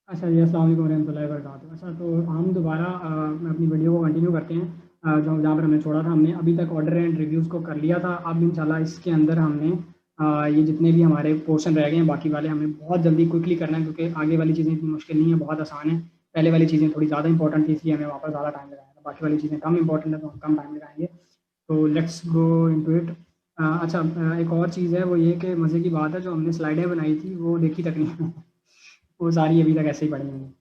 अच्छा जी, अस्सलाम वालेकुम रहमतुल्लाहि व बरकातुहू। अच्छा, तो हम दोबारा अपनी वीडियो को कंटिन्यू करते हैं। जो जहाँ पर हमने छोड़ा था, हमने अभी तक ऑर्डर एंड रिव्यूज़ को कर लिया था। अब इंशाल्लाह इसके अंदर हमने ये जितने भी हमारे पोर्शन रह गए हैं बाकी वाले हमें बहुत जल्दी क्विकली करना है, क्योंकि आगे वाली चीज़ें इतनी मुश्किल नहीं है, बहुत आसान है। पहले वाली चीज़ें थोड़ी ज़्यादा इंपॉर्टेंट थी, इसलिए हमें वहाँ पर ज़्यादा टाइम लगाया था। बाकी वाली चीज़ें कम इंपॉर्टेंट है तो हम कम टाइम लगाएंगे। तो लेट्स गो इनटू इट। अच्छा, एक और चीज़ है, वो ये कि मज़े की बात है, जो हमने स्लाइडें बनाई थी वो देखी तक नहीं वो सारी अभी तक ऐसे ही पड़ी हुई हैं।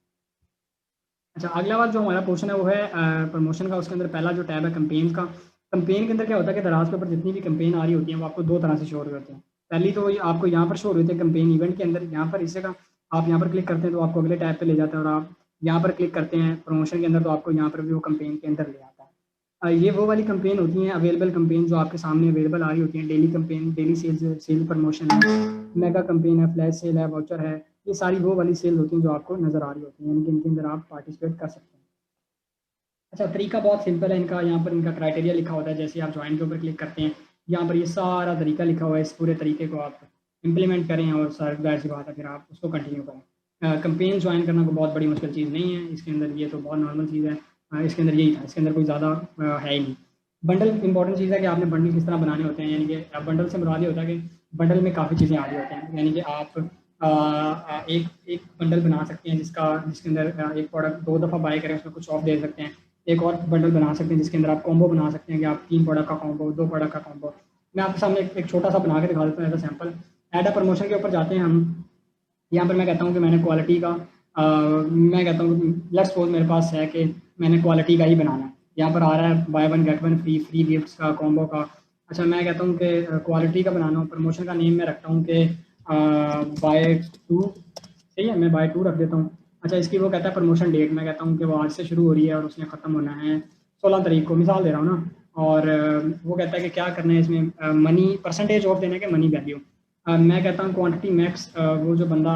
अच्छा, अगला बात जो हमारा पोर्शन है वो है प्रमोशन का। उसके अंदर पहला जो टैब है कंपेन का। कंपेन के अंदर क्या होता है कि दराज के ऊपर जितनी भी कंपेन आ रही होती है वो आपको दो तरह से शो हो रही होती हैं। पहली तो ये आपको यहाँ पर शो हो रही होती है कंपेन इवेंट के अंदर, यहाँ पर इसे का आप यहाँ पर क्लिक करते हैं तो आपको अगले टैब पे ले जाता है, और आप यहाँ पर क्लिक करते हैं प्रमोशन के अंदर तो आपको यहाँ पर भी वो कंपेन के अंदर ले आता है। ये वो वाली कंपेन होती हैं, अवेलेबल कंपेन जो आपके सामने अवेलेबल आ रही होती हैं। Daily campaign, daily sales, sale promotion है, मेगा कंपेन है, फ्लैश सेल है, वाउचर है। ये सारी वो वाली सेल होती हैं जो आपको नजर आ रही होती हैं, यानी कि इनके अंदर आप पार्टिसिपेट कर सकते हैं। अच्छा, तरीका बहुत सिंपल है इनका। यहाँ पर इनका क्राइटेरिया लिखा होता है। जैसे आप ज्वाइन के ऊपर क्लिक करते हैं, यहाँ पर ये सारा तरीका लिखा हुआ है। इस पूरे तरीके को आप इम्प्लीमेंट करें और सर जाहिर सी बात है फिर आप उसको कंटिन्यू करें। कंपेन ज्वाइन करना कोई बहुत बड़ी मुश्किल चीज़ नहीं है इसके अंदर, ये तो बहुत नॉर्मल चीज़ है। इसके अंदर यही था, इसके अंदर कोई ज़्यादा है ही नहीं। बंडल इंपॉर्टेंट चीज़ है कि आपने बंडल किस तरह बनाने होते हैं, यानी कि बंडल से मुराद ये होता है कि बंडल में काफ़ी चीज़ें आ रही होती हैं, यानी कि आप एक एक बंडल बना सकते हैं जिसके अंदर एक प्रोडक्ट दो दफ़ा बाय करें उसमें कुछ ऑफ दे सकते हैं। एक और बंडल बना सकते हैं जिसके अंदर आप कॉम्बो बना सकते हैं कि आप तीन प्रोडक्ट का कॉम्बो, दो प्रोडक्ट का कॉम्बो। मैं आपके सामने एक छोटा सा बना के दिखा देता हूँ as a sample. Add a promotion के ऊपर जाते हैं हम। यहाँ पर मैं कहता हूँ कि मैंने क्वालिटी का मैं कहता हूँ लेट्स सपोज मेरे पास है कि मैंने क्वालिटी का ही बनाना है। यहाँ पर आ रहा है by one get one free, free gifts का कॉम्बो का। अच्छा, मैं कहता हूँ कि क्वालिटी का बनाना हूँ। प्रमोशन का नेम मैं रखता हूँ कि बाय टू। सही है, मैं बाय टू रख देता हूँ। अच्छा, इसकी वो कहता है प्रमोशन डेट, मैं कहता हूँ कि वो आज से शुरू हो रही है और उसने ख़त्म होना है 16 तारीख को, मिसाल दे रहा हूँ ना। और वो कहता है कि क्या करना है इसमें, मनी परसेंटेज ऑफ देना है कि मनी वैल्यू। मैं कहता हूँ क्वांटिटी मैक्स, वो जो बंदा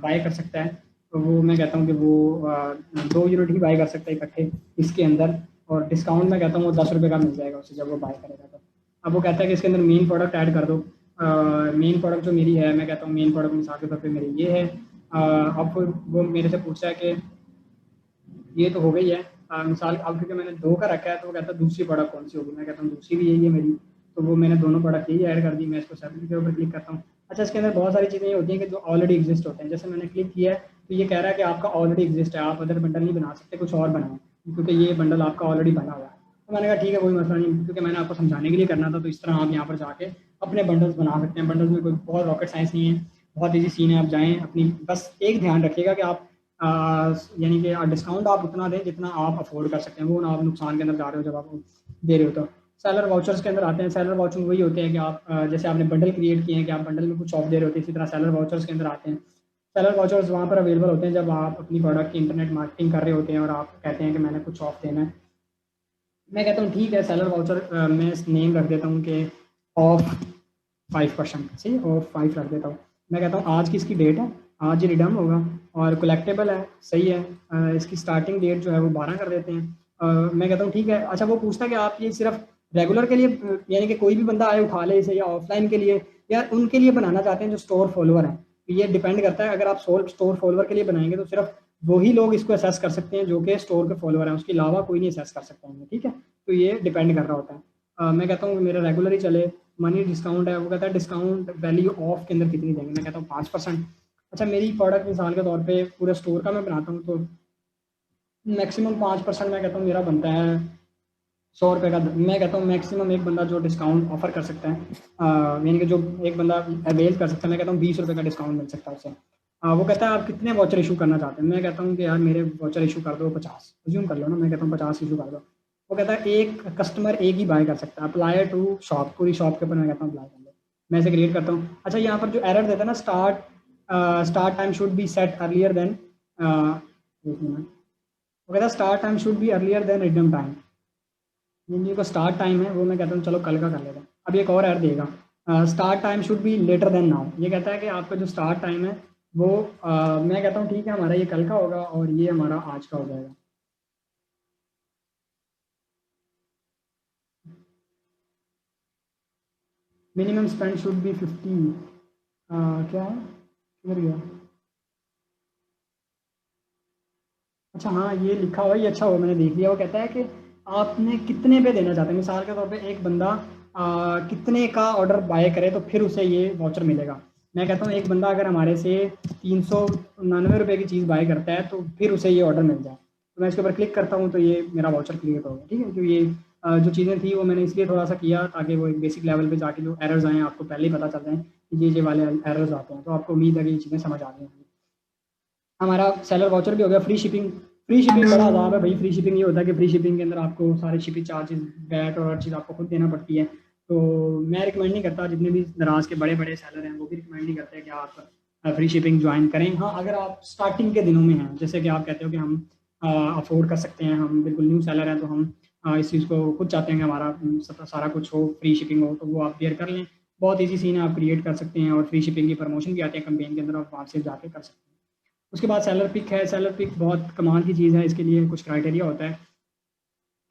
बाय कर सकता है, तो वो मैं कहता हूँ कि वो 2 यूनिट ही बाय कर सकता है इकट्ठे इसके अंदर। और डिस्काउंट मैं कहता हूँ वो 10 रुपये का मिल जाएगा उसे जब वो बाय करेगा तो। अब वो कहता है कि इसके अंदर मेन प्रोडक्ट ऐड कर दो। मेन प्रोडक्ट जो मेरी है, मैं कहता हूँ मेन प्रोडक्ट मिसाल के तौर पे मेरी ये है। अब वो मेरे से पूछता है कि ये तो हो गई है। मिसाल अब क्योंकि मैंने दो का रखा है तो वो कहता है दूसरी प्रोडक्ट कौन सी होगी, मैं कहता हूँ दूसरी भी यही है मेरी। तो वो मैंने दोनों प्रोडक्ट यही ऐड कर दी, मैं इसको सेपरेट के ऊपर क्लिक करता हूँ। अच्छा, इसके अंदर बहुत सारी चीज़ें ये होती हैं कि जो ऑलरेडी एग्जिस्ट होते हैं। जैसे मैंने क्लिक किया है तो ये कह रहा है कि आपका ऑलरेडी एग्जिस्ट है, आप अदर बंडल नहीं बना सकते, कुछ और बनाएं, क्योंकि ये बंडल आपका ऑलरेडी बना हुआ है। तो मैंने कहा ठीक है, कोई मसला नहीं, क्योंकि मैंने आपको समझाने के लिए करना था। तो इस तरह आप यहाँ पर जाके अपने बंडल्स बना सकते हैं। बंडल्स में कोई बहुत रॉकेट साइंस नहीं है, बहुत ईजी सीन है। आप जाएँ अपनी, बस एक ध्यान रखिएगा कि आप यानी कि डिस्काउंट आप उतना दें जितना आप अफोर्ड कर सकते हैं, वो ना आप नुकसान के अंदर जा रहे हो जब आप दे रहे हो तो। सेलर वाउचर्स के अंदर आते हैं। सेलर वाउचर वही होते हैं कि आप जैसे आपने बंडल क्रिएट किए हैं कि आप बंडल में कुछ ऑफ दे रहे होते हैं, इसी तरह सेलर वाउचर्स के अंदर आते हैं। सेलर वाउचर्स वहाँ पर अवेलेबल होते हैं जब आप अपनी प्रोडक्ट की इंटरनेट मार्केटिंग कर रहे होते हैं और आप कहते हैं कि मैंने कुछ ऑफ देना है। मैं कहता हूँ ठीक है, सेलर वाउचर मैं नेम रख देता हूँ कि ऑफ 5%। सही है, ऑफ 5 रख देता हूँ। मैं कहता हूँ आज की इसकी डेट है, आज ही रिडर्म होगा, और कलेक्टेबल है। सही है, इसकी स्टार्टिंग डेट जो है वो 12 कर देते हैं। मैं कहता हूँ ठीक है। अच्छा, वो पूछता है कि आप ये सिर्फ रेगुलर के लिए यानी कि कोई भी बंदा आए उठा ले इसे, या ऑफलाइन के लिए, या उनके लिए बनाना चाहते हैं जो स्टोर फॉलोअर हैं। ये डिपेंड करता है। अगर आप स्टोर फॉलोअर के लिए बनाएंगे तो सिर्फ वही लोग इसको असेस कर सकते हैं जो कि स्टोर के फॉलोअर हैं, उसके अलावा कोई नहीं असेस कर सकता है। ठीक है, तो ये डिपेंड कर रहा होता है। मैं कहता हूँ मेरा रेगुलर ही चले। मनी डिस्काउंट है, वो कहता है डिस्काउंट वैल्यू ऑफ के अंदर कितनी देंगे, मैं कहता हूँ 5%। अच्छा, मेरी प्रोडक्ट मिसाल के तौर पे पूरे स्टोर का मैं बनाता हूँ तो मैक्सिमम 5% मैं कहता हूँ मेरा बनता है 100 रुपये का। मैं कहता हूँ मैक्सिमम एक बंदा जो डिस्काउंट ऑफर कर सकता है, यानी कि जो एक बंदा अवेल कर सकता है, मैं कहता हूँ 20 रुपये का डिस्काउंट मिल सकता है उसे। वो कहता है आप कितने वाउचर इशू करना चाहते हैं, मैं कहता हूँ कि यार मेरे वाउचर इशू कर दो 50, रिज्यूम कर लो ना, मैं कहता हूँ 50 इशू कर दो। वो कहता है एक कस्टमर एक ही बाय कर सकता है, अप्लाई टू शॉप, पूरी शॉप के ऊपर मैं कहता हूँ अप्लाई कर लो। मैं इसे क्रिएट करता हूँ। अच्छा, यहाँ पर जो एरर देता है ना, start time should be set earlier than, एक मिनट। वो कहता है start time should be earlier than redeem time. जिनकी को स्टार्ट टाइम है वो मैं कहता हूँ चलो कल का कर लेते हैं। अब एक और ऐड देगा, start time should be later than now. ये कहता है कि आपका जो स्टार्ट टाइम है वो मैं कहता हूँ ठीक है, हमारा ये कल का होगा और ये हमारा आज का हो जाएगा। Minimum spend should be 50। क्या है, किधर गया। अच्छा हाँ, ये लिखा हुआ है, ये अच्छा हुआ मैंने देख लिया। वो कहता है कि आपने कितने पे देना चाहते हैं, मिसाल के तौर पे एक बंदा कितने का ऑर्डर बाय करे तो फिर उसे ये वाउचर मिलेगा। मैं कहता हूँ एक बंदा अगर हमारे से 399 रुपये की चीज़ बाय करता है तो फिर उसे ये ऑर्डर मिल जाए। तो मैं इसके ऊपर क्लिक करता हूँ तो ये मेरा वाउचर क्रिएट हो गया। ठीक है, जो ये जो चीज़ें थी वो मैंने इसलिए थोड़ा सा किया ताकि वो एक बेसिक लेवल पे जाके जो एरर्स आए आपको पहले ही पता चल जाए कि ये वाले एरर्स आते हैं। तो आपको उम्मीद है कि ये चीज़ें समझ आ गई होंगी। हमारा सेलर वाउचर भी हो गया। फ्री शिपिंग, फ्री शिपिंग बड़ा अजाब है भाई। फ्री शिपिंग ये होता है कि फ्री शिपिंग के अंदर आपको सारे शिपिंग चार्जेस, वैट और हर चीज़ आपको खुद देना पड़ती है। तो मैं रिकमेंड नहीं करता, जितने भी दराज के बड़े बड़े सेलर हैं वो भी रिकमेंड नहीं करते कि आप फ्री शिपिंग ज्वाइन करें। हाँ, अगर आप स्टार्टिंग के दिनों में हैं, जैसे कि आप कहते हो कि हम अफोर्ड कर सकते हैं, हम बिल्कुल न्यू सेलर हैं, तो हम इस चीज़ को खुद चाहते हैं कि हमारा सारा कुछ हो, फ्री शिपिंग हो, तो वो आप बेयर कर लें। बहुत ईजी सीन है, आप क्रिएट कर सकते हैं और फ्री शिपिंग की प्रमोशन भी आती है कंपेन के अंदर, आप वहाँ से जाके कर सकते हैं। उसके बाद सेलर पिक है। सेलर पिक बहुत कमाल की चीज़ है। इसके लिए कुछ क्राइटेरिया होता है।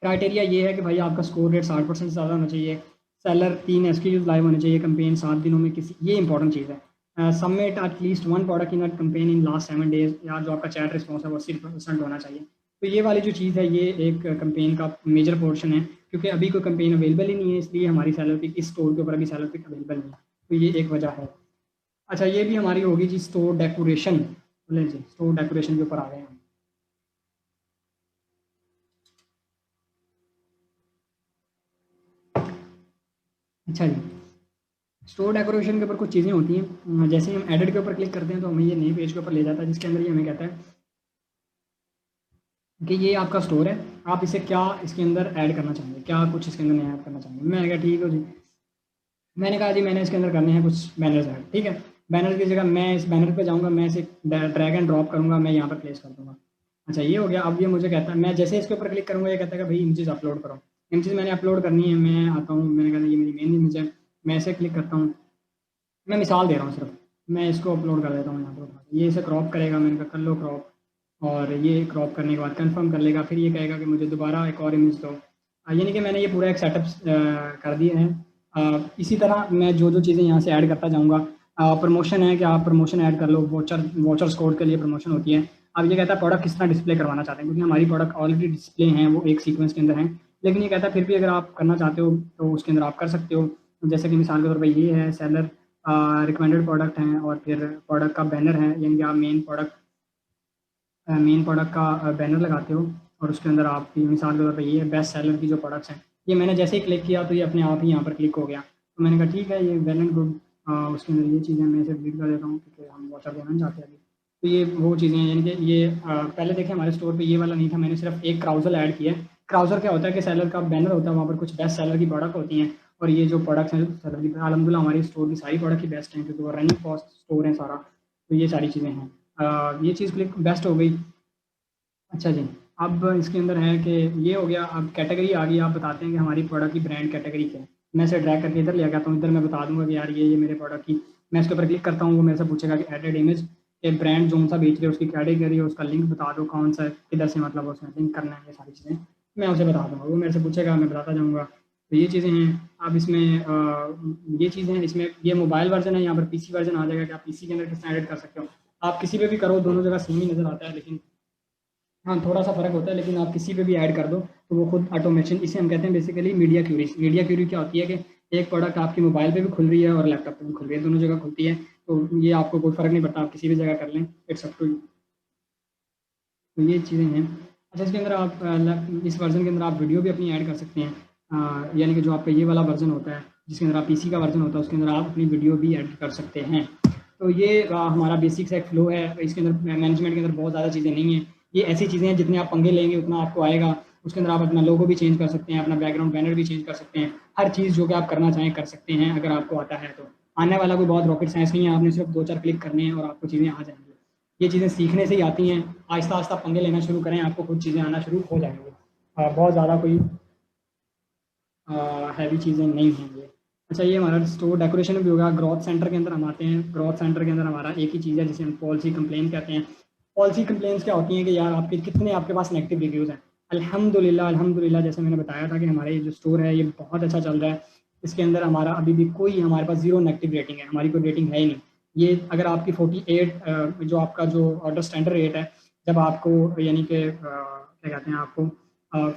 क्राइटेरिया ये है कि भाई आपका स्कोर रेट 60% से ज़्यादा होना चाहिए। सेलर 3 SKUs लाइव होने चाहिए कंपेन 7 दिनों में किसी, ये इंपॉर्टेंट चीज़ है। Submit at least 1 product in campaign in last 7 days, या जो आपका चैट रिस्पॉन्स है वो 80% होना चाहिए। तो ये वाली जो चीज़ है ये एक कंपेन का मेजर पोर्शन है, क्योंकि अभी कोई कंपेन अवेलेबल ही नहीं है, इसलिए हमारी सेलर पिक इस स्टोर के ऊपर अभी सेलर पिक अवेलेबल नहीं है। तो ये एक वजह है। अच्छा, ये भी हमारी होगी जी स्टोर डेकोरेशन। बोले जी, स्टोर डेकोरेशन के ऊपर आ गए हैं। अच्छा जी, स्टोर डेकोरेशन के ऊपर कुछ चीज़ें होती हैं। जैसे ही हम एडिट के ऊपर क्लिक करते हैं तो हमें ये नई पेज के ऊपर ले जाता है, जिसके अंदर ये हमें कहता है कि ये आपका स्टोर है, आप इसे क्या इसके अंदर ऐड करना चाहेंगे, क्या कुछ इसके अंदर नया ऐड करना चाहेंगे। मैंने कहा ठीक है जी। मैंने कहा जी मैंने इसके अंदर करने हैं कुछ बैनर्स ऐड। ठीक है, बैनर की जगह मैं इस बैनर पे जाऊँगा, मैं इसे ड्रैग एंड ड्रॉप करूँगा, मैं यहाँ पर प्लेस कर दूँगा। अच्छा, ये हो गया। अब ये मुझे कहता है, मैं जैसे इसके ऊपर क्लिक करूँगा ये कहता है कि भाई इमेजेस अपलोड करो। इमेजेस मैंने अपलोड करनी है, मैं आता हूँ, मैंने कहा ये मेरी मेन इमेज है, मैं इसे क्लिक करता हूँ। मैं मिसाल दे रहा हूँ सिर्फ, मैं इसको अपलोड कर देता हूँ यहाँ पर उठा के। ये इसे क्रॉप करेगा, मैंने कहा कर लो क्रॉप, और ये क्रॉप करने के बाद कंफर्म कर लेगा। फिर ये कहेगा कि मुझे दोबारा एक और इमेज दो। यानी कि मैंने ये पूरा एक सेटअप कर दिया है। इसी तरह मैं जो जो चीज़ें यहाँ से ऐड करता जाऊँगा। प्रमोशन है कि आप प्रमोशन ऐड कर लो, वोचर वोचर्स कोड के लिए प्रमोशन होती है। अब ये कहता है प्रोडक्ट किस तरह डिस्प्ले करवाना चाहते हैं, क्योंकि हमारी प्रोडक्ट ऑलरेडी डिस्प्ले हैं, वो एक सीक्वेंस के अंदर हैं। लेकिन ये कहता है फिर भी अगर आप करना चाहते हो तो उसके अंदर आप कर सकते हो। जैसे कि मिसाल के तौर पर ये है सेलर रिकमेंडेड प्रोडक्ट हैं, और फिर प्रोडक्ट का बैनर है, यानी कि आप मेन प्रोडक्ट का बैनर लगाते हो, और उसके अंदर आपकी मिसाल के तौर पर ये बेस्ट सेलर की जो प्रोडक्ट्स हैं, ये मैंने जैसे ही क्लिक किया तो ये अपने आप ही यहाँ पर क्लिक हो गया। तो मैंने कहा ठीक है, ये वेल एंड गुड। उसके अंदर ये चीज़ें मैं इसे डिलीट कर देता हूँ क्योंकि हम वाटर देना नहीं चाहते अभी। तो ये वो चीज़ें हैं, यानी कि ये पहले देखें हमारे स्टोर पे ये वाला नहीं था, मैंने सिर्फ एक क्राउजल ऐड किया है। क्राउजर क्या होता है कि सेलर का बैनर होता है, वहाँ पर कुछ बेस्ट सेलर की प्रोडक्ट होती हैं, और ये जो प्रोडक्ट्स हैं सेलर की, अलहमदिल्ला हमारी स्टोर की सारी प्रोडक्ट ही बेस्ट हैं, क्योंकि वो रनिंग कॉस्ट स्टोर है सारा। तो ये सारी चीज़ें हैं। ये चीज़ क्लिक बेस्ट हो गई। अच्छा जी, अब इसके अंदर है कि ये हो गया। अब कैटेगरी आ गई, आप बताते हैं कि हमारी प्रोडक्ट की ब्रांड कैटेगरी क्या है। मैं इसे ड्रैग करके इधर ले आता हूँ, इधर मैं बता दूंगा कि यार ये मेरे प्रोडक्ट की। मैं इसके ऊपर क्लिक करता हूँ, वो मेरे से पूछेगा कि एडेड इमेज, के ब्रांड जो सा बेच रहे हो उसकी कैटेगरी है, उसका लिंक बता दो कौन सा है, किधर से मतलब उसमें लिंक करना है, ये सारी चीज़ें मैं उसे बता दूँगा। वो मेरे से पूछेगा, मैं बताता जाऊँगा। तो ये चीज़ें हैं। अब इसमें ये चीज़ें हैं, इसमें ये मोबाइल वर्जन है, यहाँ पर पीसी वर्जन आ जाएगा कि आप पीसी के अंदर किस तरह एडिट कर सकते हो। आप किसी पे भी करो, दोनों जगह सेम ही नज़र आता है, लेकिन हाँ, थोड़ा-सा फ़र्क होता है, लेकिन आप किसी पे भी ऐड कर दो, तो वो खुद ऑटोमेशन, इसे हम कहते हैं basically media query. Media query क्या होती है कि एक प्रोडक्ट आपकी मोबाइल पे भी खुल रही है और लैपटॉप पे भी खुल रही है, दोनों जगह खुलती है, तो ये आपको कोई फ़र्क नहीं पड़ता, आप किसी भी जगह कर लें, इट्स अप टू यू। तो ये चीज़ें हैं। अच्छा, इसके अंदर आप इस वर्ज़न के अंदर आप वीडियो भी अपनी ऐड कर सकते हैं। यानी कि जो आपका ये वाला वर्ज़न होता है, जिसके अंदर आप पीसी का वर्ज़न होता है, उसके अंदर आप अपनी वीडियो भी एडिट कर सकते हैं। तो ये हमारा बेसिक सा एक फ्लो है। इसके अंदर मैनेजमेंट के अंदर बहुत ज़्यादा चीज़ें नहीं हैं। ये ऐसी चीज़ें हैं जितने आप पंगे लेंगे उतना आपको आएगा। उसके अंदर आप अपना लोगो भी चेंज कर सकते हैं, अपना बैकग्राउंड बैनर भी चेंज कर सकते हैं। हर चीज़ जो कि आप करना चाहें कर सकते हैं, अगर आपको आता है तो। आने वाला कोई बहुत रॉकेट साइंस नहीं है, आपने सिर्फ 2-4 क्लिक करने हैं और आपको चीज़ें आ जाएँगी। ये चीज़ें सीखने से ही आती हैं। आहिस्ता-आहिस्ता पंगे लेना शुरू करें, आपको खुद चीज़ें आना शुरू हो जाएँगी। बहुत ज़्यादा कोई हैवी चीज़ें नहीं हैं ये। अच्छा, ये हमारा स्टोर डेकोरेशन भी होगा। ग्रोथ सेंटर के अंदर हम आते हैं। ग्रोथ सेंटर के अंदर हमारा एक ही चीज़ है जिसे हम पॉलिसी कंप्लेन कहते हैं। पॉलिसी कंप्लेंट्स क्या होती हैं कि यार आपके कितने आपके पास नेगेटिव रिव्यूज़ हैं। अल्हम्दुलिल्लाह, अल्हम्दुलिल्लाह, जैसे मैंने बताया था कि हमारे ये जो स्टोर है ये बहुत अच्छा चल रहा है। इसके अंदर हमारा अभी भी कोई, हमारे पास ज़ीरो नेगेटिव रेटिंग है, हमारी कोई रेटिंग है ही नहीं। ये अगर आपकी 48 जो आपका जो ऑर्डर स्टैंडर्ड रेट है, जब आपको यानी कि क्या कहते हैं, आपको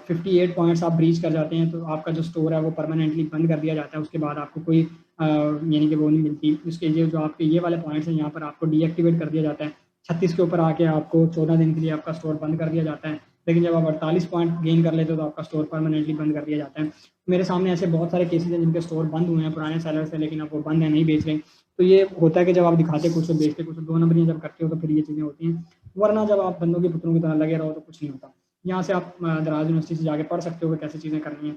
58 पॉइंट्स आप ब्रीच कर जाते हैं तो आपका जो स्टोर है वो परमानेंटली बंद कर दिया जाता है। उसके बाद आपको कोई यानी कि वो नहीं मिलती। उसके लिए जो आपके ये वाले पॉइंट्स हैं यहाँ पर आपको डीएक्टिवेट कर दिया जाता है। 36 के ऊपर आके आपको 14 दिन के लिए आपका स्टोर बंद कर दिया जाता है। लेकिन जब आप 48 पॉइंट गेन कर लेते हो तो आपका स्टोर परमानेंटली बंद कर दिया जाता है। मेरे सामने ऐसे बहुत सारे केसेस हैं जिनके स्टोर बंद हुए हैं पुराने सेलर से, लेकिन अब वो बंद है, नहीं बेच रहे। तो ये होता है कि जब आप दिखाते कुछ और बेचते कुछ, दो नंबरियाँ जब करते हो तो फिर ये चीज़ें होती हैं। वरना जब आप बंदों की पुतलों की तरह लगे रहो तो कुछ नहीं होता। यहाँ से आप दराज यूनिवर्सिटी से जाके पढ़ सकते हो कि कैसे चीज़ें करनी है।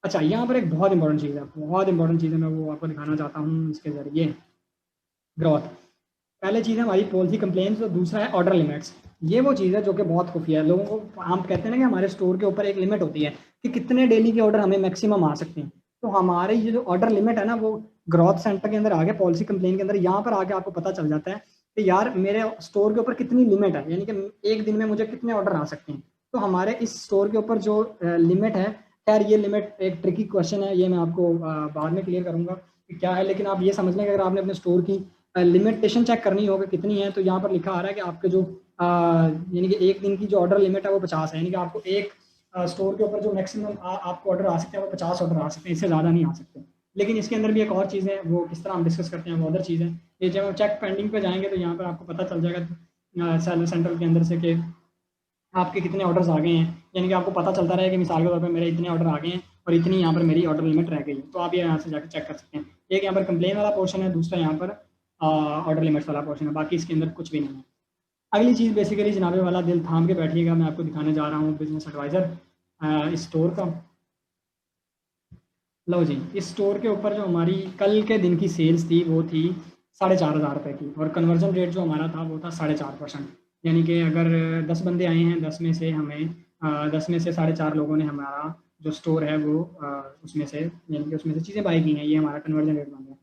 अच्छा, यहाँ पर एक बहुत इंपॉर्टेंट चीज़ है, बहुत इंपॉर्टेंट चीज़ है, मैं वो आपको दिखाना चाहता हूँ इसके ज़रिए। ग्रोथ, पहले चीज़ है हमारी पॉलिसी कंप्लेंट्स और दूसरा है ऑर्डर लिमिट्स। ये वो चीज़ है जो कि बहुत खुफिया है। लोगों को हम कहते हैं ना कि हमारे स्टोर के ऊपर एक लिमिट होती है कि कितने डेली के ऑर्डर हमें मैक्सिमम आ सकते हैं। तो हमारे ये जो ऑर्डर लिमिट है ना वो ग्रोथ सेंटर के अंदर आगे पॉलिसी कंप्लेन के अंदर यहाँ पर आके आपको पता चल जाता है कि यार मेरे स्टोर के ऊपर कितनी लिमिट है, यानी कि एक दिन में मुझे कितने ऑर्डर आ सकते हैं। तो हमारे इस स्टोर के ऊपर जो लिमिट है, खैर ये लिमिट एक ट्रिकी क्वेश्चन है, ये मैं आपको बाद में क्लियर करूंगा कि क्या है। लेकिन आप ये समझ लें कि अगर आपने अपने स्टोर की लिमिटेशन चेक करनी होगी कितनी है, तो यहाँ पर लिखा आ रहा है कि आपके जो यानी कि एक दिन की जो ऑर्डर लिमिट है वो 50 है। यानी कि आपको एक स्टोर के ऊपर जो मैक्सिमम आपको ऑर्डर आ सकते हैं वो 50 ऑर्डर आ सकते हैं, इससे ज़्यादा नहीं आ सकते। लेकिन इसके अंदर भी एक और चीज़ है, वो किस तरह हम डिस्कस करते हैं वो अदर चीज़ है। ये जब हम चेक पेंडिंग पे जाएंगे तो यहाँ पर आपको पता चल जाएगा सेलर सेंटर के अंदर से कि आपके कितने ऑर्डर्स आ गए हैं। यानी कि आपको पता चलता रहे कि मिसाल के तौर पर मेरे इतने ऑर्डर आ गए हैं और इतनी यहाँ पर मेरी ऑर्डर लिमिट रह गई है। तो आप ये यहाँ से जाकर चेक कर सकते हैं। एक यहाँ पर कंप्लेन वाला पोर्शन है, दूसरा यहाँ पर ऑर्डर लिमिट्स वाला पोर्शन है, बाकी इसके अंदर कुछ भी नहीं है। अगली चीज़ बेसिकली जनाबे वाला दिल थाम के बैठिएगा, मैं आपको दिखाने जा रहा हूँ बिजनेस एडवाइज़र इस स्टोर का। लो जी, इस स्टोर के ऊपर जो हमारी कल के दिन की सेल्स थी वो थी 4,500 रुपये की, और कन्वर्जन रेट जो हमारा था वो था 4.5%। यानी कि अगर 10 बंदे आए हैं, 10 में से हमें 10 में से 4.5 लोगों ने हमारा जो स्टोर है वो उसमें से यानी कि उसमें से चीज़ें बाई की हैं, ये हमारा कन्वर्जन रेट बन गया।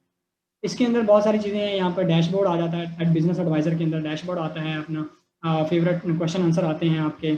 इसके अंदर बहुत सारी चीज़ें हैं। यहाँ पर डैशबोर्ड आ जाता है, बिजनेस एडवाइज़र के अंदर डैशबोर्ड आता है, अपना फेवरेट क्वेश्चन आंसर आते हैं आपके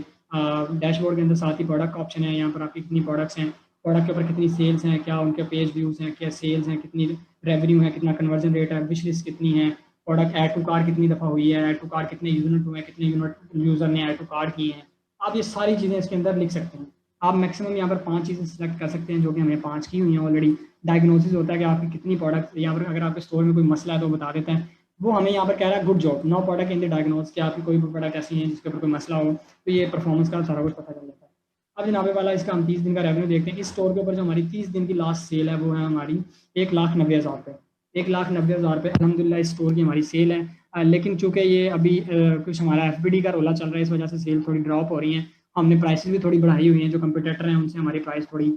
डैशबोर्ड के अंदर। साथ ही प्रोडक्ट का ऑप्शन है, यहाँ पर आपकी कितनी प्रोडक्ट्स हैं, प्रोडक्ट के ऊपर कितनी सेल्स हैं, क्या उनके पेज व्यूज़ हैं, क्या सेल्स हैं, कितनी रेवेन्यू है, कितना कन्वर्जन रेट है, विश लिस्ट कितनी है, प्रोडक्ट ऐड टू कार्ड कितनी दफ़ा हुई है, ऐड टू कार्ड कितने यूनिट हुए हैं, कितने यूनिट यूज़र ने ऐड टू कार्ड किए हैं। आप ये सारी चीज़ें इसके अंदर लिख सकते हैं। आप मैक्सिमम यहाँ पर 5 चीज़ें सेलेक्ट कर सकते हैं, जो कि हमने 5 की हुई हैं ऑलरेडी। डायग्नोसिस होता है कि आपकी कितनी प्रोडक्ट, यहाँ पर अगर आपके स्टोर में कोई मसला है तो बता देते हैं। वो हमें यहाँ पर कह रहा है good job, no product in the diagnose, कि आपकी कोई भी प्रोडक्ट ऐसी है जिसके ऊपर कोई मसला हो, तो ये परफॉर्मेंस का सारा कुछ पता चल जाता है। अब जनाबे वाला इसका हम 30 दिन का रेवेन्यू देखते हैं। इस स्टोर के ऊपर जो हमारी 30 दिन की लास्ट सेल है वो है हमारी 1,90,000 रुपये। 1,90,000 रुपये अलहमदिल्ला इस स्टोर की हमारी सेल है। लेकिन चूंकि ये अभी कुछ हमारा एफबीडी का रोला चल रहा है, इस वजह से सेल थोड़ी ड्रॉप हो रही है। हमने प्राइसेस भी थोड़ी बढ़ाई हुई हैं, जो कंपटीटर हैं उनसे हमारी प्राइस थोड़ी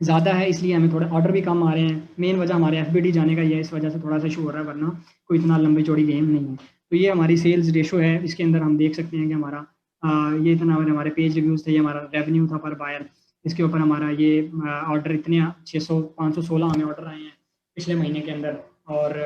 ज़्यादा है, इसलिए हमें थोड़े ऑर्डर भी कम आ रहे हैं। मेन वजह हमारे एफबीडी जाने का ये है, इस वजह से थोड़ा सा इशू हो रहा है, वरना कोई इतना लंबी चौड़ी गेम नहीं है। तो ये हमारी सेल्स रेशो है, इसके अंदर हम देख सकते हैं कि हमारा ये इतना हमारे पेज रिव्यूज़ थे, ये हमारा रेवेन्यू था पर बायर। इसके ऊपर हमारा ये ऑर्डर इतने 600 516 हमें ऑर्डर आए हैं पिछले महीने के अंदर, और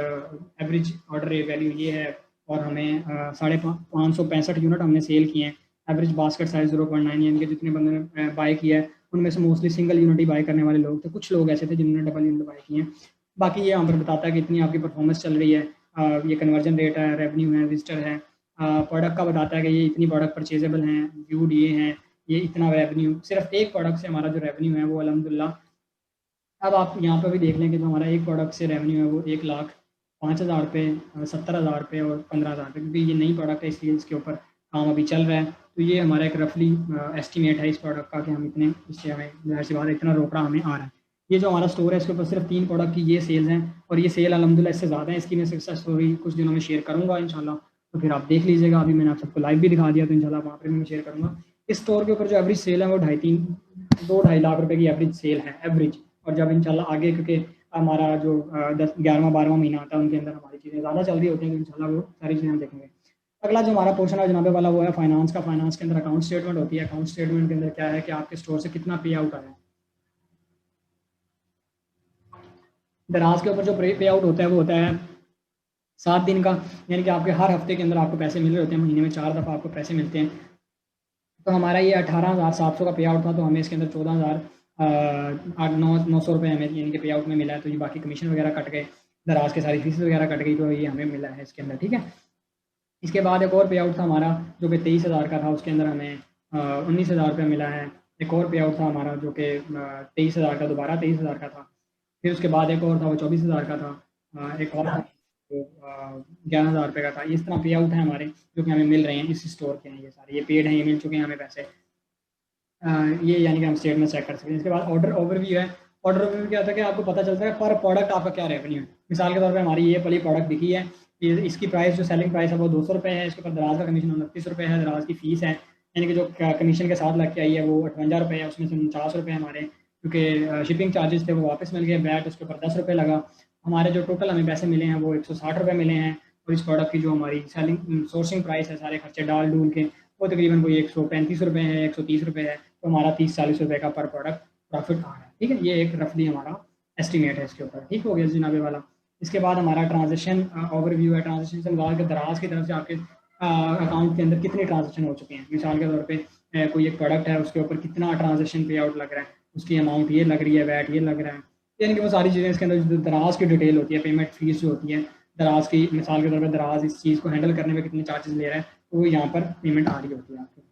एवरेज ऑर्डर वैल्यू ये है। और हमें 565 यूनिट हमने सेल किए हैं। एवरेज बास्केट साइज 0.9, यानी कि जितने बंदों ने बाय किया है उनमें से मोस्टली सिंगल यूनिट ही बाय करने वाले लोग थे। कुछ लोग ऐसे थे जिन्होंने डबल यूनिट बाय किए हैं। बाकी ये यहाँ पर बताता है कि इतनी आपकी परफॉर्मेंस चल रही है। ये कन्वर्जन रेट है, रेवेन्यू है, विजिटर है। प्रोडक्ट का बताता है कि ये इतनी प्रोडक्ट परचेजेबल हैं, व्यूड ये हैं, ये इतना रेवेन्यू। सिर्फ एक प्रोडक्ट से हमारा जो रेवेन्यू है वो अलहमदिल्ला, अब आप यहाँ पर भी देख लें कि जो हमारा एक प्रोडक्ट से रेवेन्यू है वो 1,05,000 रुपये, 70,000 रुपये और 15,000 रुपये, क्योंकि ये नई प्रोडक्ट है इसलिए इसके ऊपर काम अभी चल रहा है। तो ये हमारा एक रफली एस्टीमेट है इस प्रोडक्ट का कि हम इतने, इससे हमें ज़ाहिर सी बात है इतना रोकड़ा हमें आ रहा है। ये जो हमारा स्टोर है इसके ऊपर सिर्फ 3 प्रोडक्ट की ये सेल्स हैं, और ये सेल अलहमदिल्ला इससे ज़्यादा है। इसकी मैं सक्सेस स्टोरी कुछ दिनों में शेयर करूँगा इंशाल्लाह, तो फिर आप देख लीजिएगा। अभी मैंने आप सबको लाइव भी दिखा दिया, तो इंशाल्लाह वहाँ पर भी मैं शेयर करूँगा। इस स्टोर के ऊपर जो एवरेज सेल है वो 2-2.5 लाख रुपए की एवरेज सेल है, एवरेज। और जब इंशाल्लाह आगे, क्योंकि हमारा जो 10 11वां 12वां महीना आता है उनके अंदर हमारी चीज़ें ज़्यादा चल रही होती हैं, तो इंशाल्लाह वो सारी चीज़ें हम देखेंगे। अगला जो हमारा पोर्शन है जनाबे वाला वो है फाइनेंस का। फाइनेंस के अंदर अकाउंट स्टेटमेंट होती है। अकाउंट स्टेटमेंट के अंदर क्या है कि आपके स्टोर से कितना पे आउट आया है। दराज के ऊपर जो पे आउट होता है वो होता है 7 दिन का, यानी कि आपके हर हफ्ते के अंदर आपको पैसे मिल रहे होते हैं, महीने में 4 दफ़ा आपको पैसे मिलते हैं। तो हमारा ये 18,700 का पे आउट था, तो हमें इसके अंदर 14,900 रुपये हमें यानी कि पे आउट में मिला है। तो ये बाकी कमीशन वगैरह कट गए, दराज के सारी फीस वगैरह कट गई, तो ये हमें मिला है इसके अंदर, ठीक है। इसके बाद एक और पे आउट था हमारा जो कि 23,000 का था, उसके अंदर हमें 19,000 रुपये मिला है। एक और पे आउट था हमारा जो कि 23,000 का, दोबारा 23,000 का था। फिर उसके बाद एक और था, वो 24,000 का था। एक और था जो 11,000 रुपये का था। इस तरह पे आउट है हमारे जो कि हमें मिल रहे हैं, इस स्टोर के हैं ये सारे, ये पेड हैं, ये मिल चुके हैं हमें पैसे। ये यानी कि हम स्टेटमेंट चेक कर सकते हैं। इसके बाद ऑर्डर ओवरव्यू है। ऑर्डर ओवरव्यू क्या होता है कि आपको पता चलता है पर प्रोडक्ट आपका क्या रेवेन्यू है। मिसाल के तौर पे हमारी ये वाली प्रोडक्ट बिकी है, ये इसकी प्राइस जो सेलिंग प्राइस है वो 200 रुपये है, इसके ऊपर दराज का कमीशन 29 रुपये है, दराज की फ़ीस है यानी कि जो कमीशन के साथ लग के आई है वो 58 रुपये है, उसमें से 49 रुपये हमारे क्योंकि शिपिंग चार्जेस थे वो वापस मिल गए, वैट उसके ऊपर 10 रुपये लगा। हमारे जो टोटल हमें पैसे मिले हैं वो 160 रुपये मिले हैं। और इस प्रोडक्ट की जो हमारी सेलिंग सोर्सिंग प्राइस है सारे खर्चे डाल डूल के, वो तकरीबन कोई 135 रुपये है, 130 रुपये है। तो हमारा 30-40 रुपये का पर प्रोडक्ट प्रॉफिट आ रहा है। ठीक है, ये एक रफली हमारा एस्टिमेट है इसके ऊपर। ठीक हो गया जनाबे वाला। इसके बाद हमारा ट्रांजेक्शन ओवरव्यू है। ट्रांजेक्शन से मुराद के दराज की तरफ से आपके अकाउंट के अंदर कितने ट्रांजेक्शन हो चुके हैं। मिसाल के तौर पे कोई एक प्रोडक्ट है, उसके ऊपर कितना ट्रांजेक्शन पे आउट लग रहा है, उसकी अमाउंट ये लग रही है, वैट ये लग रहा है, यानी कि वो सारी चीज़ें इसके अंदर जो दराज की डिटेल होती है, पेमेंट फीस जो होती है दराज की, मिसाल के तौर पर दराज इस चीज़ को हैंडल करने में कितने चार्जेस ले रहा है, तो वो यहाँ पर पेमेंट आ रही होती है आपकी।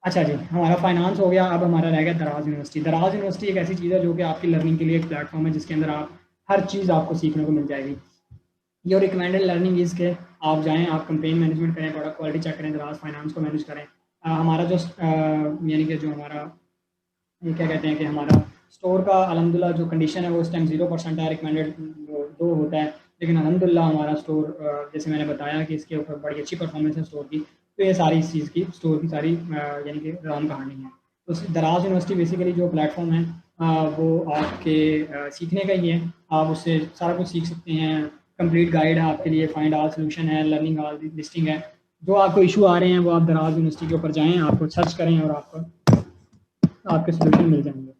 अच्छा जी, हमारा फाइनेंस हो गया। अब हमारा रह गया दराज यूनिवर्सिटी। दराज यूनिवर्सिटी एक ऐसी चीज़ है जो कि आपकी लर्निंग के लिए एक प्लेटफॉर्म है जिसके अंदर आप हर चीज़ आपको सीखने को मिल जाएगी। योर रिकमेंडेड लर्निंग इज़ के आप जाएँ, आप कंपेन मैनेजमेंट करें, प्रोडक्ट क्वालिटी चेक करें, दराज फाइनेंस को मैनेज करें। हमारा जो यानी कि जो हमारा ये क्या कहते हैं कि हमारा स्टोर का अल्हम्दुलिल्लाह जो कंडीशन है वो इस टाइम 0% है, रिकमेंडेड 2 होता है। लेकिन अल्हम्दुलिल्लाह हमारा स्टोर जैसे मैंने बताया कि इसके ऊपर बड़ी अच्छी परफॉर्मेंस है स्टोर की, तो ये सारी इस चीज़ की स्टोर की सारी यानी कि राम कहानी है। तो दराज यूनिवर्सिटी बेसिकली जो प्लेटफॉर्म है वो आपके सीखने का ही है। आप उससे सारा कुछ सीख सकते हैं। कंप्लीट गाइड है आपके लिए, फाइंड ऑल सोल्यूशन है, लर्निंग ऑल लिस्टिंग है। जो आपको इशू आ रहे हैं वो आप दराज यूनिवर्सिटी के ऊपर जाएँ, आपको सर्च करें और आपके सोल्यूशन मिल जाएंगे।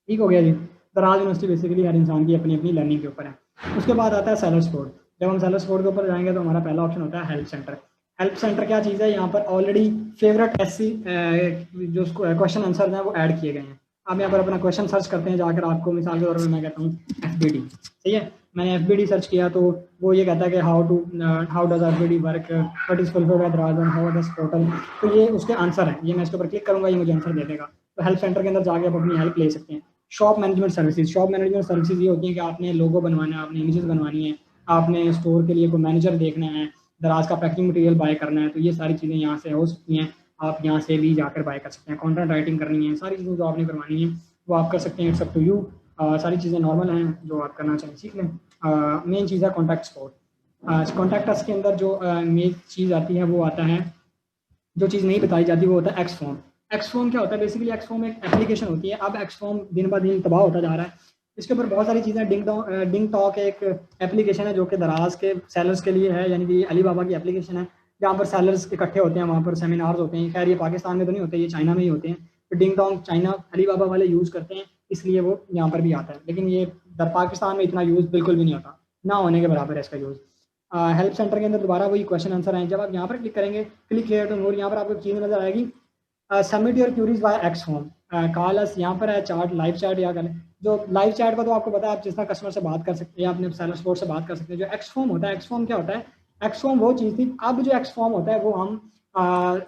ठीक हो गया जी। दराज यूनिवर्सिटी बेसिकली हर इंसान की अपनी अपनी लर्निंग के ऊपर है। उसके बाद आता है सेलर स्पोर्ट। जब हम सेलर स्पोर्ट के ऊपर जाएंगे तो हमारा पहला ऑप्शन होता है हेल्प सेंटर। हेल्प सेंटर क्या चीज़ है, यहाँ पर ऑलरेडी फेवरेट ऐसी जो क्वेश्चन आंसर हैं वो ऐड किए गए हैं। आप यहाँ पर अपना क्वेश्चन सर्च करते हैं जाकर, आपको मिसाल के तौर पर मैं कहता हूँ FBD, सही है, मैंने FBD सर्च किया तो वो ये कहता है कि how does FBD work, what is fulfilled by दराज एंड हाउ डज पोर्टल। तो ये उसके आंसर है, ये मैं इसके ऊपर क्लिक करूंगा, ये मुझे आंसर दे देगा। तो हेल्प सेंटर के अंदर जाके आप अपनी हेल्प ले सकते हैं। Shop management services. Shop management services ये होती है कि आपने लोगो बनवाना है, आपने इमेजेस बनवानी है, आपने स्टोर के लिए कोई मैनेजर देखना है, दराज का पैकिंग मटेरियल बाय करना है, तो ये सारी चीज़ें यहाँ से हो सकती हैं। आप यहाँ से भी जाकर बाय कर सकते हैं। कंटेंट राइटिंग करनी है, सारी चीज़ें जो आपने करवानी है वो आप कर सकते हैं। It's up to you. सारी चीज़ें नॉर्मल हैं, जो आप करना चाहें सीख लें। मेन चीज़ है कॉन्टैक्ट स्पोर्ट। कॉन्टैक्ट अस के अंदर जो मेन चीज़ आती है वो आता है, जो चीज़ नहीं बताई जाती वो होता है एक्सफॉर्म। एक्सफॉर्म क्या होता है, बेसिकली एक्सफॉर्म एक एप्लीकेशन होती है। अब एक्सफॉर्म दिन ब दिन तबाह होता जा रहा है। इसके ऊपर बहुत सारी चीज़ें, डिंग टॉक एक एप्लीकेशन है जो कि दराज के सेलर्स के लिए है, यानी कि अली बाबा की एप्लीकेशन है जहाँ पर सेलर्स इकट्ठे होते हैं, वहाँ पर सेमिनार्स होते हैं। खैर ये पाकिस्तान में तो नहीं होते, ये चाइना में ही होते हैं। तो डिंग टॉक चाइना अली बाबा वाले यूज़ करते हैं, इसलिए वो यहाँ पर भी आता है। लेकिन ये पाकिस्तान में इतना यूज़ बिल्कुल भी नहीं होता, ना होने के बराबर है इसका यूज़। हेल्प सेंटर के अंदर दोबारा वही क्वेश्चन आंसर आए। जब आप यहाँ पर क्लिक करेंगे, क्लिक हेयर टू मोर, यहाँ पर आपको चीज़ नजर आएगी submit your queries by x home call us. यहाँ पर है चार्ट, लाइव चैट या करें। जो लाइव चैट का तो आपको पता है, आप जिस तरह कस्टमर से बात कर सकते हैं, अपने सेलर सपोर्ट से बात कर सकते हैं। जो एक्स फॉर्म होता है, एक्स फॉर्म क्या होता है, एक्स फॉर्म वो चीज़ थी। अब जो एक्स फॉर्म होता है वो हम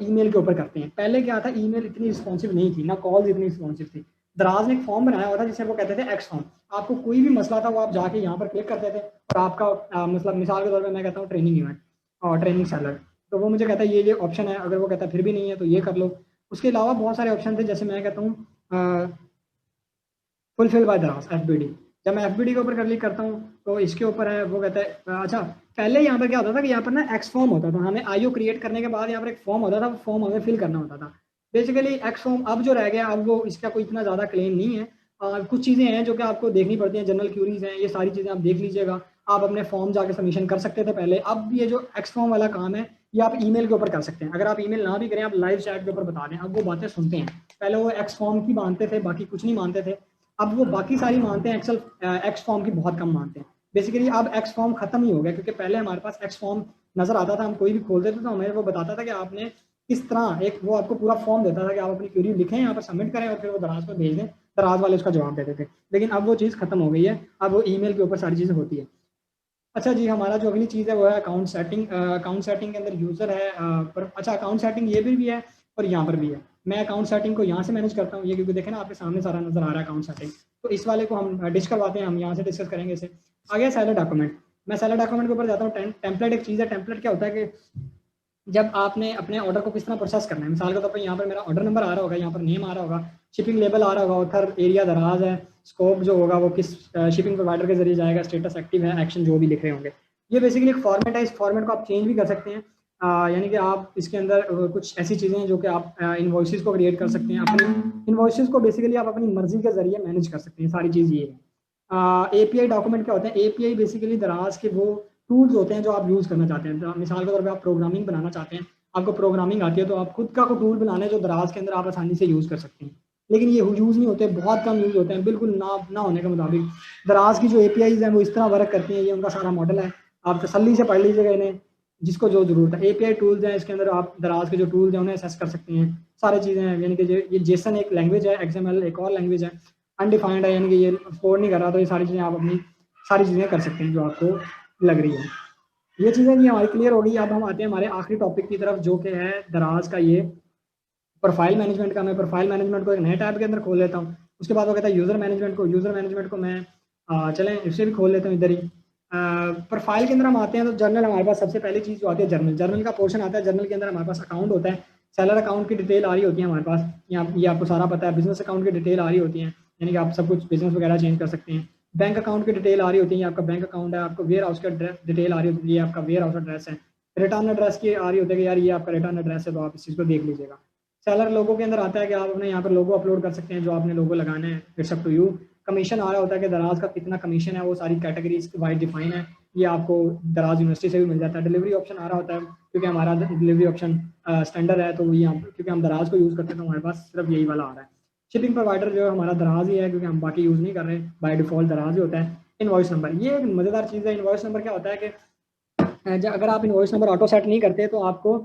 ईमेल के ऊपर करते हैं। पहले क्या था, ईमेल इतनी रिस्पॉन्सिव नहीं थी, ना कॉल इतनी रिस्पॉन्सिव थी। दराज ने एक फॉर्म बनाया हुआ था जिसे वो कहते थे एक्स फॉर्म। आपको कोई भी मसला था वो आप जाके यहाँ पर क्लिक करते थे और आपका मतलब मिसाल के तौर पर मैं कहता हूँ ट्रेनिंग इवेंट और ट्रेनिंग सेलर, तो वो मुझे कहता है ये ऑप्शन है, अगर वो कहता है फिर भी नहीं है तो ये कर लो। उसके अलावा बहुत सारे ऑप्शन थे, जैसे मैं कहता हूँ फुलफिल बाय दराज FBD। जब मैं FBD के ऊपर क्लिक करता हूँ तो इसके ऊपर है, वो कहता है अच्छा, पहले यहाँ पर क्या होता था कि यहाँ पर ना एक्स फॉर्म होता था, हमें IO क्रिएट करने के बाद यहाँ पर एक फॉर्म होता था, वो फॉर्म हमें फिल करना होता था। बेसिकली एक्स फॉर्म अब जो रह गया, अब वो इसका कोई इतना ज़्यादा क्लेम नहीं है। कुछ चीज़ें हैं जो कि आपको देखनी पड़ती हैं, जनरल क्यूरीज हैं, ये सारी चीज़ें आप देख लीजिएगा। आप अपने फॉर्म जाके सबमिशन कर सकते थे पहले। अब ये जो एक्स फॉर्म वाला काम है ये आप ईमेल के ऊपर कर सकते हैं। अगर आप ईमेल ना भी करें, आप लाइव चैट के ऊपर बता दें, अब वो बातें सुनते हैं। पहले वो एक्स फॉर्म की मानते थे, बाकी कुछ नहीं मानते थे। अब वो बाकी सारी मानते हैं, एक्स फॉर्म की बहुत कम मानते हैं। बेसिकली अब एक्स फॉर्म खत्म ही हो गया, क्योंकि पहले हमारे पास एक्स फॉर्म नजर आता था, हम कोई भी खोलते थे तो हमें वो बताता था कि आपने किस तरह, एक वो आपको पूरा फॉर्म देता था कि आप अपनी क्यूरी लिखें, यहाँ पर सबमिट करें और फिर वो दराज पर भेज दें, दराज वाले उसका जवाब देते थे। लेकिन अब वो चीज़ खत्म हो गई है, अब वो ईमेल के ऊपर सारी चीज़ें होती है। अच्छा जी, हमारा जो अगली चीज़ है वो है अकाउंट सेटिंग। अकाउंट सेटिंग के अंदर यूज़र है, पर अच्छा अकाउंट सेटिंग ये भी है और यहाँ पर भी है। मैं अकाउंट सेटिंग को यहाँ से मैनेज करता हूँ, ये क्योंकि देखें ना आपके सामने सारा नज़र आ रहा है अकाउंट सेटिंग। तो इस वाले को हम डिश करवाते हैं, हम यहाँ से डिस्कस करेंगे इसे। आगे सेलर डॉक्यूमेंट। मैं सेलर डॉक्यूमेंट के ऊपर जाता हूँ। टेम्पलेट एक चीज़ है। टेम्पलेट क्या होता है कि जब आपने अपने ऑर्डर को किस तरह प्रोसेस करना है, मिसाल के तौर पर यहाँ पर मेरा ऑर्डर नंबर आ रहा होगा, यहाँ पर नेम आ रहा होगा, शिपिंग लेवल आ रहा होगा, ऑथर एरिया दराज है, स्कोप जो होगा वो किस शिपिंग प्रोवाइडर के जरिए जाएगा, स्टेटस एक्टिव है, एक्शन जो भी लिख रहे होंगे। ये बेसिकली एक फॉर्मेट है। इस फॉर्मेट को आप चेंज भी कर सकते हैं। यानी कि आप इसके अंदर कुछ ऐसी चीज़ें हैं जो कि आप इन्वॉइसेस को क्रिएट कर सकते हैं। अपनी इन्वॉइसेस को बेसिकली आप अपनी मर्जी के जरिए मैनेज कर सकते हैं। सारी चीज़ ये है। एपीआई डॉक्यूमेंट क्या होते हैं? एपीआई बेसिकली दराज के वो टूल्स होते हैं जो आप यूज़ करना चाहते हैं। मिसाल के तौर पर आप प्रोग्रामिंग बनाना चाहते हैं, आपको प्रोग्रामिंग आती है, तो आप खुद का को टूल बनाने जो दराज के अंदर आप आसानी से यूज़ कर सकते हैं। लेकिन ये यूज़ नहीं होते, बहुत कम यूज़ होते हैं, बिल्कुल ना होने के मुताबिक। दराज की जो एपीआईज हैं वो इस तरह वर्क करती हैं, ये उनका सारा मॉडल है। आप तसल्ली से पढ़ लीजिएगा इन्हें, जिसको जो जरूरत है। एपीआई टूल्स हैं, इसके अंदर आप दराज के जो टूल्स हैं उन्हें एसेस कर सकते हैं। सारी चीज़ें हैं, यानी कि ये जेसन एक लैंग्वेज है, एक्सएमएल एक और लैंग्वेज है, अनडिफाइंड है, यानी कि ये सपोर्ट नहीं कर रहा। तो ये सारी चीज़ें आप अपनी सारी चीज़ें कर सकते हैं जो आपको लग रही है। ये चीज़ें भी हमारी क्लियर होगी। अब हम आते हैं हमारे आखिरी टॉपिक की तरफ, जो कि है दराज का ये प्रोफाइल मैनेजमेंट का। मैं प्रोफाइल मैनेजमेंट को एक नए टैब के अंदर खोल लेता हूँ। उसके बाद वो कहता है यूज़र मैनेजमेंट को। यूज़र मैनेजमेंट को मैं चलें इसे भी खोल लेता हूँ इधर ही। प्रोफाइल के अंदर हम आते हैं तो जर्नल हमारे पास सबसे पहली चीज़ जो आती है, जर्नल। जर्नल का पोर्शन आता है। जर्नल के अंदर हमारे पास अकाउंट होता है। सेलर अकाउंट की डिटेल आ रही होती है हमारे पास, ये आपको सारा पता है। बिजनेस अकाउंट की डिटेल आ रही होती है, यानी कि आप सब कुछ बिजनेस वगैरह चेंज कर सकते हैं। बैंक अकाउंट की डिटेल आ रही होती है, आपका बैंक अकाउंट है। आपको वेयर हाउस का डिटेल आ रही होती है, ये आपका वेयर हाउस एड्रेस है। रिटर्न एड्रेस की आ रही होती है कि यार ये आपका रिटर्न एड्रेस है, तो आप इस चीज़ को देख लीजिएगा। सेलर लोगो के अंदर आता है कि आप अपने यहाँ पर लोगो अपलोड कर सकते हैं, जो आपने लोगो लगाना है, it's up to you. Commission आ रहा होता है कि दराज का कितना कमीशन है, वो सारी कैटेगरीज वाइज डिफाइन है। ये आपको दराज यूनिवर्सिटी से भी मिल जाता है। डिलीवरी ऑप्शन आ रहा होता है, क्योंकि हमारा डिलीवरी ऑप्शन स्टैंडर्ड है, तो ये क्योंकि हम दराज को यूज़ करते हैं तो हमारे पास सिर्फ यही वाला आ रहा है। शिपिंग प्रोवाइडर जो है हमारा दराज ही है, क्योंकि हम बाकी यूज़ नहीं कर रहे, बाय डिफॉल्ट दराज ही होता है। इनवॉइस नंबर, ये एक मज़ेदार चीज़ है। इनवॉइस नंबर क्या होता है कि अगर आप इनवॉइस नंबर ऑटो सेट नहीं करते तो आपको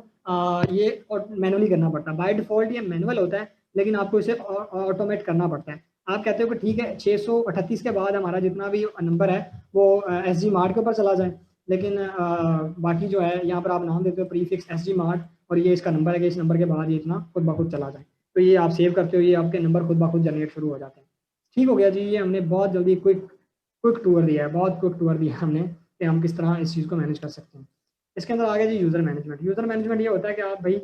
ये मैनुअली करना पड़ता है। बाय डिफॉल्ट ये मैनुअल होता है, लेकिन आपको इसे ऑटोमेट करना पड़ता है। आप कहते हो कि ठीक है 638 के बाद हमारा जितना भी नंबर है वो एस जी मार्ट के ऊपर चला जाए, लेकिन बाकी जो है यहाँ पर आप नाम देते हो प्रीफिक्स एस जी मार्ट, और ये इसका नंबर है कि इस नंबर के बाद ये इतना खुद ब खुद चला जाए। तो ये आप सेव करते हो, ये आपके नंबर खुद ब खुद जनरेट शुरू हो जाते हैं। ठीक हो गया जी। ये हमने बहुत जल्दी क्विक क्विक टूर दिया है, बहुत क्विक टूर दिया हमने कि हम किस तरह इस चीज़ को मैनेज कर सकते हैं। इसके अंदर आगे जी यूज़र मैनेजमेंट। यूज़र मैनेजमेंट ये होता है कि आप भाई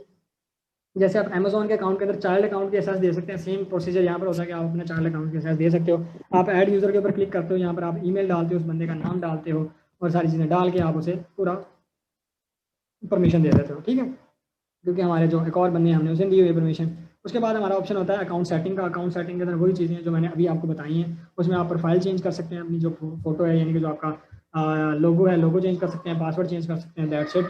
जैसे आप अमेजोन के अकाउंट के अंदर चाइल्ड अकाउंट के एसेस दे सकते हैं, सेम प्रोसीजर यहाँ पर होता है कि आप अपने चाइल्ड अकाउंट के एसेस दे सकते हो। आप ऐड यूज़र के ऊपर क्लिक करते हो, यहाँ पर आप ईमेल डालते हो, उस बंदे का नाम डालते हो, और सारी चीज़ें डाल के आप उसे पूरा परमिशन दे देते हो। ठीक है, क्योंकि हमारे जो एक और बंदे हैं हमने उसे दी हुई परमिशन। उसके बाद हमारा ऑप्शन होता है अकाउंट सेटिंग का। अकाउंट सेटिंग के अंदर वही चीज़ें हैं जो मैंने अभी आपको बताई हैं। उसमें आप प्रोफाइल चेंज कर सकते हैं, अपनी जो फोटो है, यानी कि जो आपका लोगो है, लोगो चेंज कर सकते हैं, पासवर्ड चेंज कर सकते हैं, that's it.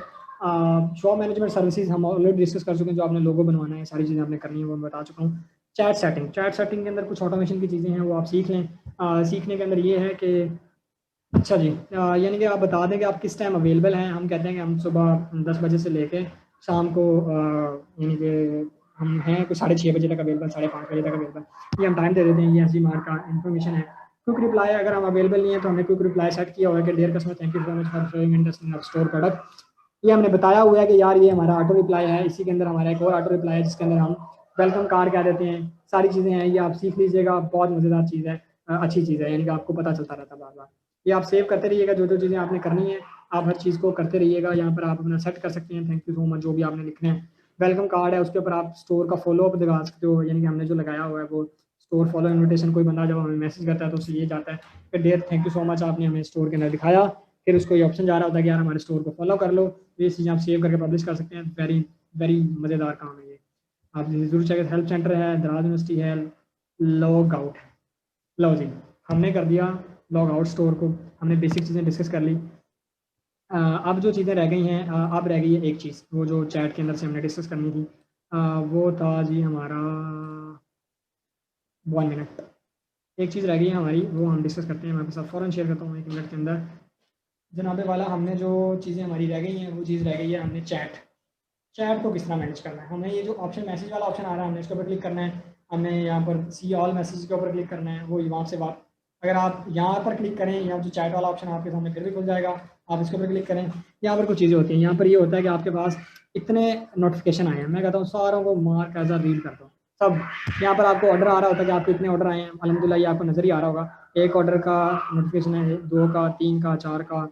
Shop management services हम ऑलरेडी डिस्कस कर चुके हैं, जो आपने लोगो बनवाना है, सारी चीज़ें आपने करनी है वो मैं बता चुका हूँ। चैट सेटिंग, चैट सेटिंग के अंदर कुछ ऑटोमेशन की चीज़ें हैं, वो आप सीख लें। सीखने के अंदर ये है कि अच्छा जी, यानी कि आप बता दें कि आप किस टाइम अवेलेबल हैं। हम कहते हैं कि हम सुबह 10 बजे से लेके शाम को यानी कि हम हैं कुछ 6:30 बजे तक अवेलेबल, 5:30 बजे तक अवेलेबल, ये हम टाइम दे देते हैं। ये एस जी मार्क का इन्फॉर्मेशन है। क्विक रिप्लाई, अगर हम अवेलेबल नहीं है तो हमने क्विक रिप्लाई सेट किया हुआ है कि dear customer thank you so much for showing interest in our store product. ये हमने बताया हुआ है कि यार ये हमारा ऑटो रिप्लाई है। इसी के अंदर हमारा एक और ऑटो रिप्लाई है जिसके अंदर हम वेलकम कार्ड कह देते हैं। सारी चीज़ें हैं, ये आप सीख लीजिएगा, बहुत मज़ेदार चीज़ है, अच्छी चीज़ है, यानी कि आपको पता चलता रहता है बार बार। ये आप सेव करते रहिएगा, जो जो चीज़ें आपने करनी है आप हर चीज़ को करते रहिएगा। यहाँ पर आप अपना सेट कर सकते हैं, थैंक यू सो मच जो भी आपने लिखना है। वेलकम कार्ड है, उसके ऊपर आप स्टोर का फॉलो अप दिखा सकते हो, यानी कि हमने जो लगाया हुआ है वो स्टोर फॉलो इन्विटेशन। कोई बंदा जब हमें मैसेज करता है तो उसे ये जाता है कि dear thank you so much, आपने हमें स्टोर के अंदर दिखाया। फिर उसको ये ऑप्शन जा रहा होता है कि यार हमारे स्टोर को फॉलो कर लो। ये चीज़ें आप सेव करके पब्लिश कर सकते हैं। वेरी वेरी मज़ेदार काम है ये। आप जरूर चाहिए। हेल्प सेंटर है, दराज यूनिवर्सिटी है, लॉग आउट है। लो जी, हमने कर दिया लॉग आउट स्टोर को, हमने बेसिक चीज़ें डिस्कस कर ली। अब जो चीज़ें रह गई हैं, अब रह गई है एक चीज़, वो जो चैट के अंदर से हमने डिस्कस करनी थी। वो था जी हमारा 1 मिनट। एक चीज़ रह गई है हमारी, वो हम डिस्कस करते हैं। मैं आपके साथ फ़ौरन शेयर करता हूँ 1 मिनट के अंदर। जनाबे वाला, हमने जो चीज़ें हमारी रह गई हैं वो चीज़ रह गई है, हमने चैट। चैट को किस तरह मैनेज करना है। हमें ये जो ऑप्शन मैसेज वाला ऑप्शन आ रहा है, हमने इसके ऊपर क्लिक करना है। हमें यहाँ पर सी ऑल मैसेज के ऊपर क्लिक करना है, वो वहाँ से बात। अगर आप यहाँ पर क्लिक करें, यहाँ जो चैट वाला ऑप्शन आपके सामने फिर भी खुल जाएगा। आप इसके ऊपर क्लिक करें, यहाँ पर कुछ चीज़ें होती हैं। यहाँ पर ये होता है कि आपके पास इतने नोटिफिकेशन आए हैं, मैं कहता हूँ सारों को मार्क एज अ रीड कर दो सब। यहाँ पर आपको ऑर्डर आ रहा होता है कि आपके इतने ऑर्डर आए हैं, अलहमदिल्ला ये आपको नजर ही आ रहा होगा। एक ऑर्डर का नोटिफिकेशन है, 2 का, 3 का, 4 का,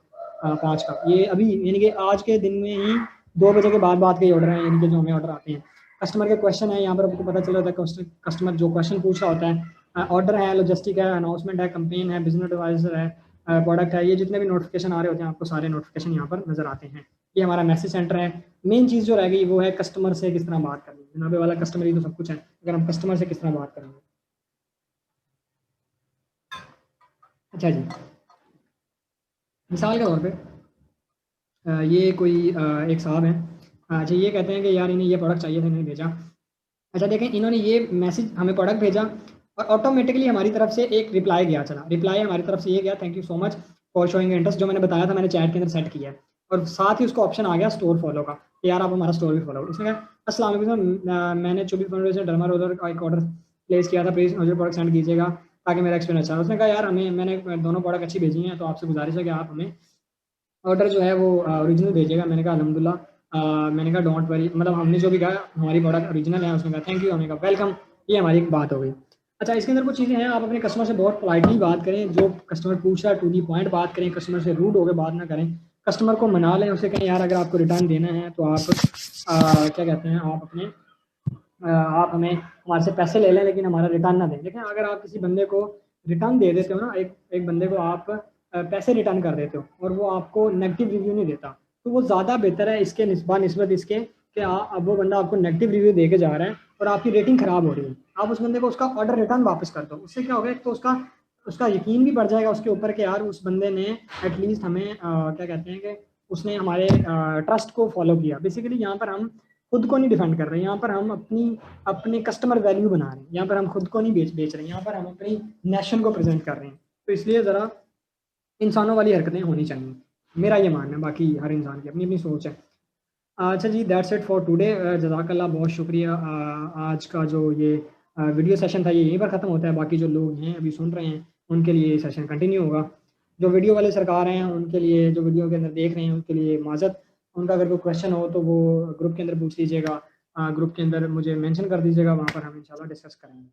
5 का। ये अभी यानी कि आज के दिन में ही 2 बजे के बाद के ये ऑर्डर हैं, यानी कि जो हमें ऑर्डर आते हैं। कस्टमर के क्वेश्चन है, यहाँ पर आपको पता चल रहा है कस्टमर जो क्वेश्चन पूछ रहा होता है। ऑर्डर है, लॉजिस्टिक है, अनाउंसमेंट है, कंपेन है, बिजनेस एडवाइजर है, प्रोडक्ट है। ये जितने भी नोटिफिकेशन आ रहे होते हैं आपको सारे नोटिफिकेशन यहाँ पर नजर आते हैं। ये हमारा मैसेज सेंटर है। मेन चीज़ जो रह गई वो है कस्टमर से किस तरह बात करनी है। जनाबे वाला कस्टमर ही तो सब कुछ है, अगर हम कस्टमर से किस तरह बात करेंगे। अच्छा जी, मिसाल के तौर पे ये कोई एक साहब हैं। अच्छा, ये कहते हैं कि यार इन्हें ये प्रोडक्ट चाहिए था, इन्होंने भेजा। अच्छा देखें, इन्होंने ये मैसेज हमें प्रोडक्ट भेजा और ऑटोमेटिकली हमारी तरफ से एक रिप्लाई गया। चला रिप्लाई हमारी तरफ से ये गया, thank you so much for showing interest, जो मैंने बताया था, मैंने चैट के अंदर सेट किया है। और साथ ही उसको ऑप्शन आ गया स्टोर फॉलो का, कि यार आप हमारा स्टोर भी फॉलो करो। उसने कहा अस्सलाम वालेकुम सर, मैंने 24 से डरमा रोलर का एक ऑर्डर प्लेस किया था, प्लीज़ मुझे प्रोडक्ट सेंड कीजिएगा ताकि मेरा एक्सपीरियंस अच्छा है। उसने कहा यार हमें मैंने दोनों प्रोडक्ट अच्छी भेजी हैं, तो आपसे गुजारिश है कि आप हमें ऑर्डर जो है वो ओरिजिनल भेजिएगा। मैंने कहा अल्हम्दुलिल्लाह। मैंने कहा डोंट वरी, मतलब हमने जो भी कहा हमारी प्रोडक्ट ओरिजिनल है। उसने कहा थैंक यू, हमने कहा वेलकम। ये हमारी एक बात हो गई। अच्छा, इसके अंदर कुछ चीज़ें हैं, आप अपने कस्टमर से बहुत पोलाइटली बात करें, जो कस्टमर पूछ रहा है टू दी पॉइंट बात करें, कस्टमर से रूड होकर बात ना करें। कस्टमर को मना लें, उसे कहें यार अगर आपको रिटर्न देना है तो आप क्या कहते हैं, आप अपने आप हमें हमारे से पैसे ले लें लेकिन हमारा रिटर्न ना दें। लेकिन अगर आप किसी बंदे को रिटर्न दे देते हो ना, एक एक बंदे को आप पैसे रिटर्न कर देते हो और वो आपको नेगेटिव रिव्यू नहीं देता, तो वो ज़्यादा बेहतर है इसके निस्बत इसके कि अब वो बंदा आपको नेगेटिव रिव्यू दे के जा रहा है और आपकी रेटिंग ख़राब हो रही है। आप उस बंदे को उसका ऑर्डर रिटर्न वापस कर दो। उससे क्या होगा, एक तो उसका उसका यकीन भी बढ़ जाएगा उसके ऊपर कि यार उस बंदे ने एटलीस्ट हमें क्या कहते हैं कि उसने हमारे ट्रस्ट को फॉलो किया। बेसिकली यहाँ पर हम खुद को नहीं डिफेंड कर रहे हैं, यहाँ पर हम अपनी कस्टमर वैल्यू बना रहे हैं। यहाँ पर हम खुद को नहीं बेच रहे हैं, यहाँ पर हम अपनी नेशन को प्रेजेंट कर रहे हैं। तो इसलिए ज़रा इंसानों वाली हरकतें होनी चाहिए, मेरा ये मानना है। बाकी हर इंसान की अपनी अपनी सोच है। अच्छा जी, दैट्स इट फॉर टुडे। जज़ाकल्लाह, बहुत शुक्रिया। आज का जो ये वीडियो सेशन था ये यहीं पर ख़त्म होता है। बाकी जो लोग हैं अभी सुन रहे हैं उनके लिए ये सेशन कंटिन्यू होगा। जो वीडियो वाले सरकार हैं उनके लिए, जो वीडियो के अंदर देख रहे हैं उनके लिए माजरत। उनका अगर कोई क्वेश्चन हो तो वो ग्रुप के अंदर पूछ लीजिएगा, ग्रुप के अंदर मुझे मेंशन कर दीजिएगा, वहाँ पर हम इंशाल्लाह डिस्कस करेंगे।